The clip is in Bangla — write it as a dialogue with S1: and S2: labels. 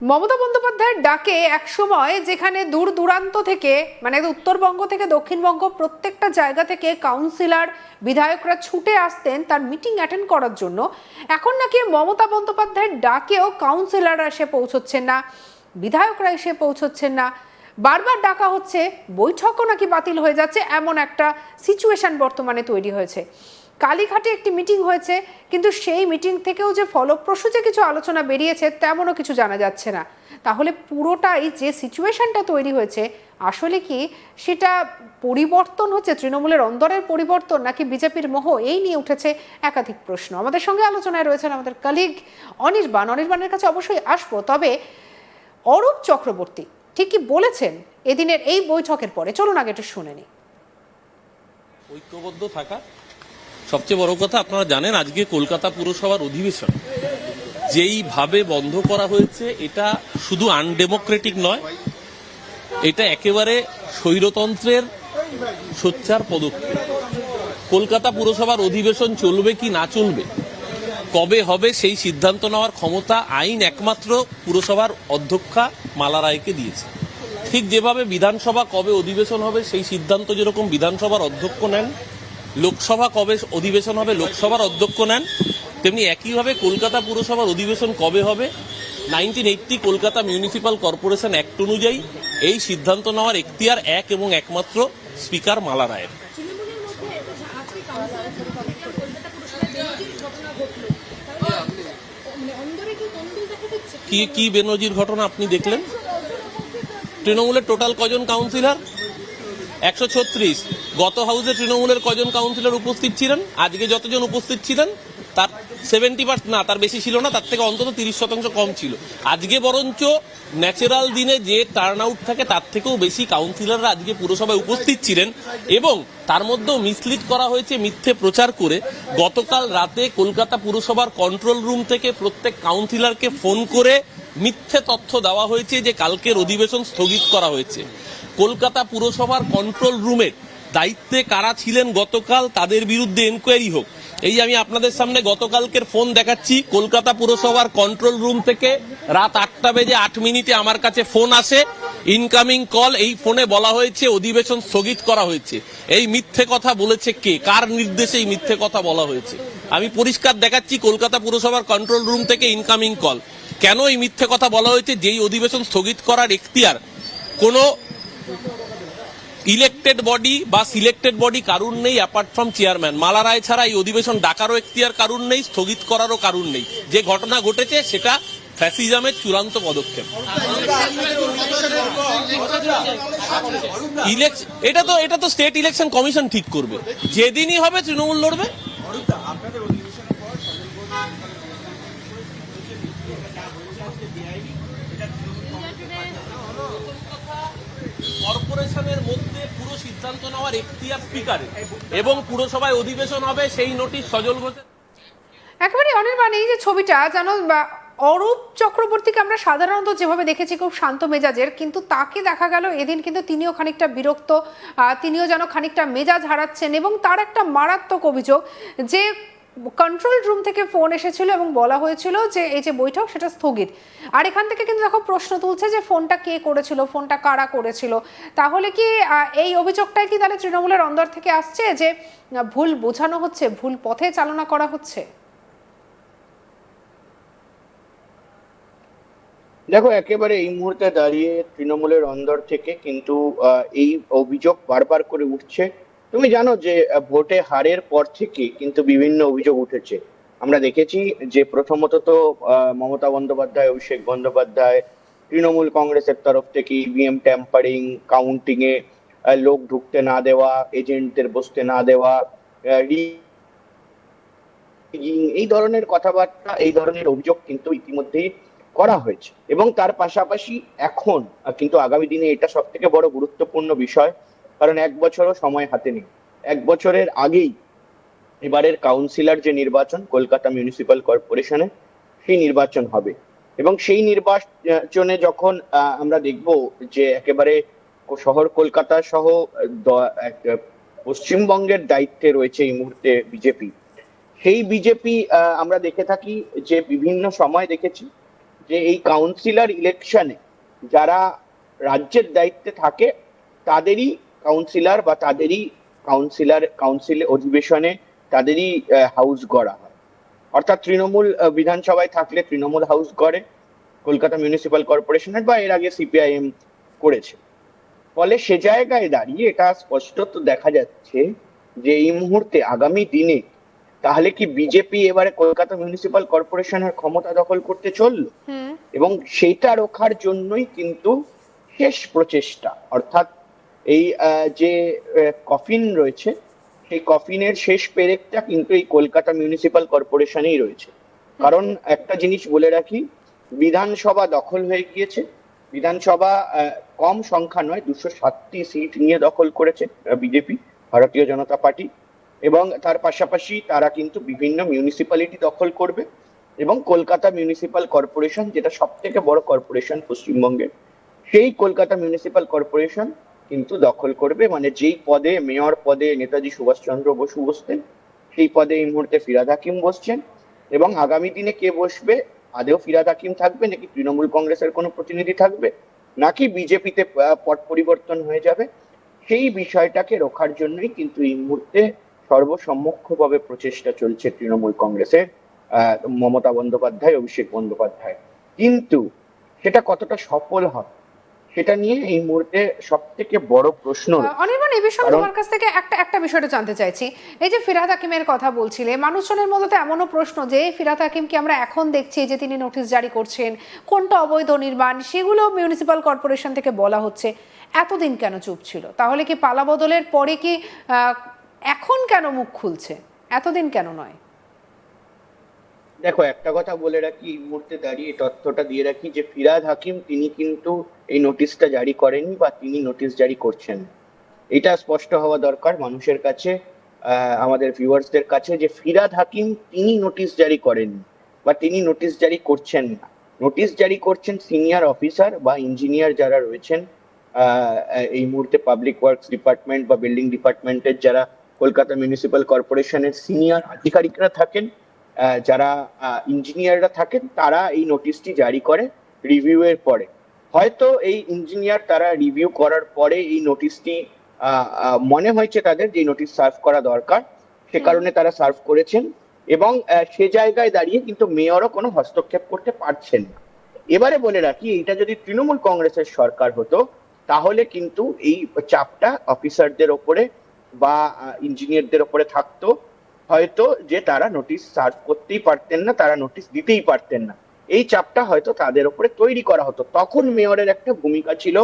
S1: মমতা বন্দ্যোপাধ্যায়ের ডাকে একসময় যেখানে দূর দূরান্ত থেকে মানে উত্তরবঙ্গ থেকে দক্ষিণবঙ্গ প্রত্যেকটা জায়গা থেকে কাউন্সিলর বিধায়করা ছুটে আসতেন তার মিটিং অ্যাটেন্ড করার জন্য, এখন নাকি মমতা বন্দ্যোপাধ্যায়ের ডাকেও কাউন্সিলররা এসে পৌঁছচ্ছেন না, বিধায়করা এসে পৌঁছচ্ছেন না, বারবার ডাকা হচ্ছে, বৈঠকও নাকি বাতিল হয়ে যাচ্ছে, এমন একটা সিচুয়েশন বর্তমানে তৈরি হয়েছে। কালীঘাটে একটি মিটিং হয়েছে, কিন্তু সেই মিটিং থেকেও যে ফলপ্রসূ যে কিছু আলোচনা বেরিয়েছে তেমনও কিছু জানা যাচ্ছে না। তাহলে পুরোটাই যে সিচুয়েশনটা তৈরি হয়েছে আসলে কি সেটা পরিবর্তন হচ্ছে, তৃণমূলের অন্দরের পরিবর্তন নাকি বিজেপির মোহ, এই নিয়ে উঠেছে একাধিক প্রশ্ন। আমাদের সঙ্গে আলোচনায় রয়েছেন আমাদের কলিগ অনির্বাণের কাছে অবশ্যই আসবো, তবে অরূপ চক্রবর্তী ঠিক কি বলেছেন এদিনের এই বৈঠকের পরে, চলুন আগে একটু শুনে নিই।
S2: ঐক্যবদ্ধ থাকা সবচেয়ে বড় কথা। আপনারা জানেন আজকে কলকাতা পুরসভার অধিবেশন যেইভাবে বন্ধ করা হয়েছে, এটা শুধু আনডেমোক্রেটিক নয়, এটা একেবারে স্বৈরতন্ত্রের সোচ্চার পদক্ষেপ। কলকাতা পুরসভার অধিবেশন চলবে কি না চলবে, কবে হবে সেই সিদ্ধান্ত নেওয়ার ক্ষমতা আইন একমাত্র পুরসভার অধ্যক্ষা মালা রায়কে দিয়েছে। ঠিক যেভাবে বিধানসভা কবে অধিবেশন হবে সেই সিদ্ধান্ত যেরকম বিধানসভার অধ্যক্ষ নেন, লোকসভা কবে অধিবেশন হবে লোকসভার অধ্যক্ষ নেন, তেমনি একইভাবে কলকাতা পুরসভার অধিবেশন কবে হবে 1980 কলকাতা মিউনিসিপ্যাল কর্পোরেশন অ্যাক্ট অনুযায়ী এই সিদ্ধান্ত নেওয়ার এখতিয়ার এক এবং একমাত্র স্পিকার মালা রায়ের। কি বেনজির ঘটনা আপনি দেখলেন? তৃণমূলের টোটাল কজন কাউন্সিলর? 136। গত হাউসে তৃণমূলের কজন কাউন্সিলর উপস্থিত ছিলেন? আজকে যতজন উপস্থিত ছিলেন তার 70% না, তার বেশি ছিল না, তার থেকে অন্তত 30% কম ছিল। আজকে বরঞ্চ ন্যাচারাল দিনে যে টার্ন আউট থাকে তার থেকেও বেশি কাউন্সিলররা আজকে পুরসভায় উপস্থিত ছিলেন, এবং তার মধ্যেও মিসলিড করা হয়েছে মিথ্যে প্রচার করে। গতকাল রাতে কলকাতা পুরসভার কন্ট্রোল রুম থেকে প্রত্যেক কাউন্সিলরকে ফোন করে মিথ্যে তথ্য দেওয়া হয়েছে যে কালকের অধিবেশন স্থগিত করা হয়েছে। কলকাতা পুরসভার কন্ট্রোল রুমের দায়িত্বে কারা ছিলেন গতকাল তাদের বিরুদ্ধে এনকোয়ারি হোক। এই আমি আপনাদের সামনে গতকালকের ফোন দেখাচ্ছি। কলকাতা পুরসভার কন্ট্রোল রুম থেকে রাত 8:08 আমার কাছে ফোন আসে, ইনকামিং কল। এই ফোনে বলা হয়েছে অধিবেশন স্থগিত করা হয়েছে। এই মিথ্যে কথা বলেছে কে, কার নির্দেশে এই মিথ্যে কথা বলা হয়েছে? আমি পরিষ্কার দেখাচ্ছি, কলকাতা পুরসভার কন্ট্রোল রুম থেকে ইনকামিং কল। কেন এই মিথ্যে কথা বলা হয়েছে? যেই অধিবেশন স্থগিত করার এখতিয়ার কোনো ইলেক্টেড বডি বা সিলেক্টেড বডি কারুর নেই অ্যাপার্ট ফ্রম চেয়ারম্যান। মালা রায় ছাড়া এই অধিবেশন ডাকারও এখতিয়ার কারুর নেই, স্থগিত করারও কারুর নেই। যে ঘটনা ঘটেছে সেটা ফ্যাসিজমের চূড়ান্ত পদক্ষেপ। এটা তো স্টেট ইলেকশন কমিশন ঠিক করবে, যেদিনই হবে তৃণমূল লড়বে। কর্পোরেশনের মধ্যে পুরো সিদ্ধান্ত নেওয়ার এখতিয়ার স্পিকারের, এবং পুরসভায় অধিবেশন হবে সেই নোটিশ সজল ঘোষের।
S1: একেবারে অনির্বাণ, এই যে ছবিটা জানো, অরূপ চক্রবর্তীকে আমরা সাধারণত যেভাবে দেখেছি খুব শান্ত মেজাজের, কিন্তু তাকে দেখা গেল এদিন কিন্তু তিনিও খানিকটা বিরক্ত, তিনিও যেন খানিকটা মেজাজ হারাচ্ছেন, এবং তার একটা মারাত্মক অভিযোগ যে কন্ট্রোল রুম থেকে ফোন এসেছিল এবং বলা হয়েছিল যে এই যে বৈঠক সেটা স্থগিত। আর এখান থেকে কিন্তু দেখো প্রশ্ন তুলছে যে ফোনটা কে করেছিল, ফোনটা কারা করেছিল। তাহলে কি এই অভিযোগটাই কি তাহলে তৃণমূলের অন্দর থেকে আসছে যে ভুল বোঝানো হচ্ছে, ভুল পথে চালনা করা হচ্ছে?
S3: দেখো, একেবারে এই মুহূর্তে দাঁড়িয়ে তৃণমূলের অন্দর থেকে কিন্তু এই অভিযোগ বারবার করে উঠছে। তুমি জানো যে ভোটে হারের পর থেকে কিন্তু বিভিন্ন অভিযোগ উঠেছে। আমরা দেখেছি যে প্রথমত তো মমতা বন্দ্যোপাধ্যায়, অভিষেক বন্দ্যোপাধ্যায়, তৃণমূল কংগ্রেসের তরফ থেকে ইভিএম ট্যাম্পারিং, কাউন্টিং এ লোক ঢুকতে না দেওয়া, এজেন্টদের বসতে না দেওয়া, এই ধরনের কথাবার্তা, এই ধরনের অভিযোগ কিন্তু ইতিমধ্যেই করা হয়েছে। এবং তার পাশাপাশি এখন কিন্তু আগামী দিনে এটা সব থেকে বড় গুরুত্বপূর্ণ বিষয়, কারণ 1 বছরও সময় হাতে নেই। 1 বছরের আগেই এবারের কাউন্সিলর যে নির্বাচন কলকাতা মিউনিসিপ্যাল কর্পোরেশনে, সেই নির্বাচন হবে। এবং সেই নির্বাচনে যখন আমরা দেখব যে একেবারে শহর কলকাতা সহ পশ্চিমবঙ্গের দায়িত্বে রয়েছে এই মুহূর্তে বিজেপি, সেই বিজেপি আমরা দেখে থাকি যে বিভিন্ন সময় দেখেছি যে এই কাউন্সিলর ইলেকশনে যারা রাজ্যের দায়িত্বে থাকে তাদেরই কাউন্সিলর বা তাদেরই কাউন্সিল অধিবেশনে তাদেরই হাউস গড়া হয়। অর্থাৎ তৃণমূল বিধানসভায় থাকলে তৃণমূল হাউস গড়ে, কলকাতা মিউনিসিপাল কর্পোরেশনের বা এর আগে সিপিআইএম করেছে। ফলে সে জায়গায় দাঁড়িয়ে এটা স্পষ্টত দেখা যাচ্ছে যে এই মুহূর্তে আগামী দিনে তাহলে কি বিজেপি এবারে কলকাতা মিউনিসিপাল কর্পোরেশনের ক্ষমতা দখল করতে চললো,
S1: হুম।
S3: এবং সেইটা রোখার জন্যই কিন্তু শেষ প্রচেষ্টা, অর্থাৎ এই যে কফিন রয়েছে সেই কফিনের শেষ পেরেকটা কিন্তু এই কলকাতা মিউনিসিপাল কর্পোরেশনেই রয়েছে। কারণ একটা জিনিস বলে রাখি, বিধানসভা দখল হয়ে গিয়েছে। বিধানসভা কম সংখ্যা নয়, 207টি সিট নিয়ে দখল করেছে বিজেপি, ভারতীয় জনতা পার্টি, এবং তার পাশাপাশি তারা কিন্তু বিভিন্ন মিউনিসিপ্যালিটি দখল করবে এবং কলকাতা মিউনিসিপাল কর্পোরেশন, যেটা সব থেকে বড় কর্পোরেশন পশ্চিমবঙ্গের, সেই কলকাতা মিউনিসিপাল কর্পোরেশন কিন্তু দখল করবে। মানে যেই পদে, মেয়র পদে নেতাজি সুভাষচন্দ্র বসু বসতেন, সেই পদে এই মুহূর্তে ফিরহাদ হাকিম বসছেন। এবং আগামী দিনে কে বসবে, আদেও ফিরহাদ হাকিম থাকবে নাকি তৃণমূল কংগ্রেসের কোনো প্রতিনিধি থাকবে নাকি বিজেপিতে পট পরিবর্তন হয়ে যাবে, সেই বিষয়টাকে রোখার জন্যই কিন্তু এই মুহূর্তে সর্বসম্মুখভাবে প্রচেষ্টা চলছে তৃণমূল কংগ্রেসের, মমতা বন্দ্যোপাধ্যায়, অভিষেক বন্দ্যোপাধ্যায়। কিন্তু সেটা কতটা সফল হয় সেটা নিয়ে এই মুহূর্তে সব থেকে বড় প্রশ্ন রয়েছে।
S1: অনির্বাণ, এই বিষয়ে
S3: কারণ
S1: তোমার কাছ থেকে একটা বিষয়টা জানতে চাইছি। এই যে ফিরহাদ হাকিমের কথা বলছিলে, মানুষজনের মধ্যে তো এমনও প্রশ্ন যে ফিরহাদ হাকিমকে আমরা এখন দেখছি যে তিনি নোটিশ জারি করছেন, কোনটা অবৈধ নির্মাণ সেগুলো মিউনিসিপাল কর্পোরেশন থেকে বলা হচ্ছে। এতদিন কেন চুপ ছিল? তাহলে কি পালা বদলের পরে কি এখন কেন মুখ খুলছে, এতদিন কেন নয়?
S3: দেখো, একটা কথা বলে রাখি, এই মুহূর্তে দাঁড়িয়ে তথ্যটা দিয়ে রাখি যে ফিরহাদ হাকিম তিনি কিন্তু এই নোটিশটা জারি করেননি বা তিনি নোটিশ জারি করছেন না। এটা স্পষ্ট হওয়া দরকার মানুষের কাছে, আমাদের ভিউয়ার্সদের কাছে, যে ফিরহাদ হাকিম তিনি নোটিশ জারি করেননি বা তিনি নোটিশ জারি করছেন না। নোটিশ জারি করছেন সিনিয়র অফিসার বা ইঞ্জিনিয়ার যারা রয়েছেন এই মুহূর্তে পাবলিক ওয়ার্কস ডিপার্টমেন্ট বা বিল্ডিং ডিপার্টমেন্টের, যারা কলকাতা মিউনিসিপাল কর্পোরেশনের সিনিয়র আধিকারিকরা থাকেন, যারা ইঞ্জিনিয়াররা থাকেন, তারা এই নোটিশটি জারি করে রিভিউ এর পরে। হয়তো এই ইঞ্জিনিয়ার তারা রিভিউ করার পরে এই নোটিশটি মনে হয়েছে তাদের যে নোটিশ সার্ভ করা দরকার, সে কারণে তারা সার্ভ করেছেন। এবং সে জায়গায় দাঁড়িয়ে কিন্তু মেয়রও কোনো হস্তক্ষেপ করতে পারছেন না। এবারে বলে রাখি, এটা যদি তৃণমূল কংগ্রেসের সরকার হতো তাহলে কিন্তু এই চাপটা অফিসারদের ওপরে বা ইঞ্জিনিয়ারদের ওপরে থাকতো, হয়তো যে তারা নোটিশ সার্ভ করতেই পারতেন না, তারা নোটিশ দিতেই পারতেন না। এই চাপটা হয়তো তাদের ওপরে তৈরি করা হতো। তখন মেয়রের একটা ভূমিকা ছিল